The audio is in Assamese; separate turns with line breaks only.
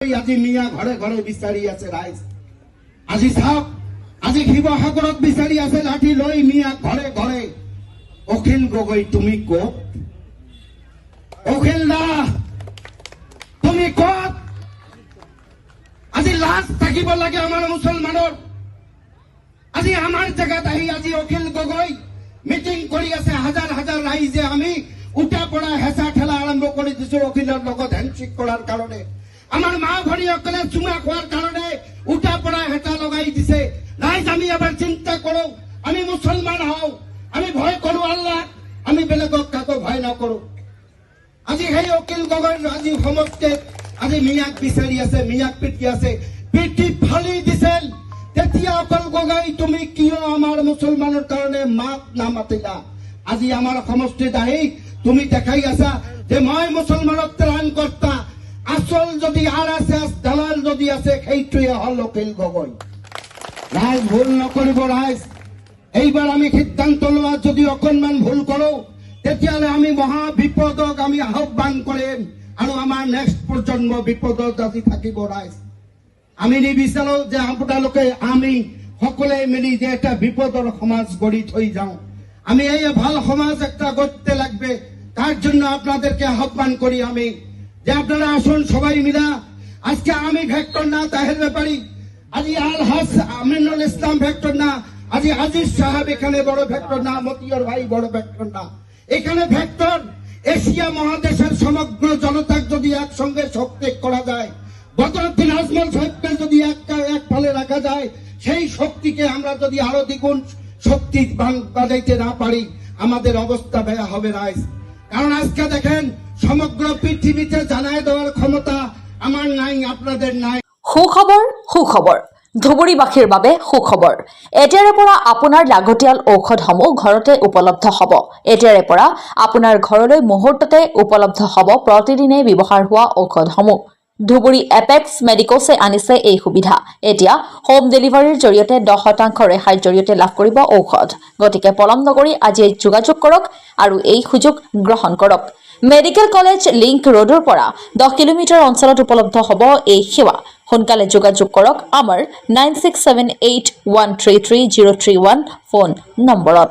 আজি মিয়া ঘৰে ঘৰে বিচাৰি আছে ৰাইজ। আজি চাওক, আজি শিৱসাগৰত বিচাৰি আছে লাঠি লৈ মিয়া ঘৰে ঘৰে। অখিল গগৈ তুমি ক'ত? অখিল দা তুমি ক'ত? আজি লাজ থাকিব লাগে আমাৰ মুছলমানৰ। আজি আমাৰ জেগাত আহি আজি অখিল গগৈ মিটিং কৰি আছে। হাজাৰ হাজাৰ ৰাইজে আমি উঠা পৰা হেঁচা ঠেলা আৰম্ভ কৰি দিছো অখিলৰ লগত হেণ্ডশ্বেক কৰাৰ কাৰণে। আমাৰ মা ভনীসকলে চুমা খোৱাৰ কাৰণে উঠা পৰা হেঁচা লগাই দিছে। ৰাইজ আমি এবাৰ চিন্তা কৰো, আমি মুছলমান হওঁ, আমি ভয় কৰো আল্লাহ, আমি বেলেগক কাকো ভয় নকৰো। আজি সেই অখিল গগৈ আজি সমষ্টিত আজি মিয়াক বিচাৰি আছে, মিয়াক পিটি আছে, পিটি ফালি দিছিল। তেতিয়া অখিল গগৈ তুমি কিয় আমাৰ মুছলমানৰ কাৰণে মাত নামাতিলা? আজি আমাৰ সমষ্টিত আহি তুমি দেখাই আছা যে মই মুছলমানৰ ত্ৰাণকৰ্তা। আসল যদি RSS দালাল যদি আছে সেইটোৱে হল অখিল গগৈ। ৰাইজ ভুল নকৰিব। ৰাইজ এইবাৰ আমি সিদ্ধান্ত লোৱা যদি অকণমান ভুল কৰো তেতিয়াহ'লে আমি মহা বিপদক আমি আহ্বান কৰিম আৰু আমাৰ নেক্সট প্ৰজন্ম বিপদত আজি থাকিব। ৰাইজ আমি নিবিচাৰো যে আপোনালোকে আমি সকলোৱে মিলি যে এটা বিপদৰ সমাজ গঢ়ি থৈ যাওঁ। আমি এই ভাল সমাজ একটা গড়তে লাগবে। তার জন্য আপনাদেরকে আহ্বান করি আমি যে আপনারা আসুন সবাই মিলা। আজকে আমি ভেক্টর না, তাহের ব্যাপারী আজি আলহাজ আমিনুল ইসলাম ভেক্টর না, আজি আজিজ সাহেব এখানে বড় ভেক্টর না, মতিয়ার ভাই বড় ভেক্টর না। এখানে ভেক্টর এশিয়া মহাদেশের সমগ্র জনতাকে যদি একসঙ্গে শক্তি করা যায়, বদরুদ্দিন আজমল সাহেবকে যদি এক ফালে রাখা যায়, সেই শক্তিকে আমরা যদি আরো দ্বিগুণ শক্তি বাজাইতে না পারি আমাদের অবস্থা বেয়া হবে। রাইজ কারণ আজকে দেখেন সমগ্র পৃথিবীতে জানাই দেওয়ার ক্ষমতা আমার নাই, আপনাদের নাই।
সুখবৰ সুখবৰ ধুবুৰীবাসীৰ বাবে সুখবৰ। এতিয়াৰে পৰা আপোনাৰ লাগতিয়াল ঔষধসমূহ ঘৰতে উপলব্ধ হ'ব। এতিয়াৰে পৰা আপোনাৰ ঘৰলৈ মুহূৰ্ততে উপলব্ধ হ'ব প্ৰতিদিনে ব্যৱহাৰ হোৱা ঔষধসমূহ। ধুবুৰী এপেক্স মেডিকোছে আনিছে এই সুবিধা। এতিয়া হোম ডেলিভাৰীৰ জৰিয়তে 10% ৰেহাইৰ জৰিয়তে লাভ কৰিব ঔষধ। গতিকে পলম নকৰি আজিয়ে যোগাযোগ কৰক আৰু এই সুযোগ গ্ৰহণ কৰক। মেডিকেল কলেজ লিংক ৰোডৰ পৰা 10 কিলোমিটাৰ অঞ্চলত উপলব্ধ হ'ব এই সেৱা। সোনকালে যোগাযোগ কৰক আমাৰ 9678133031 ফোন নম্বৰত।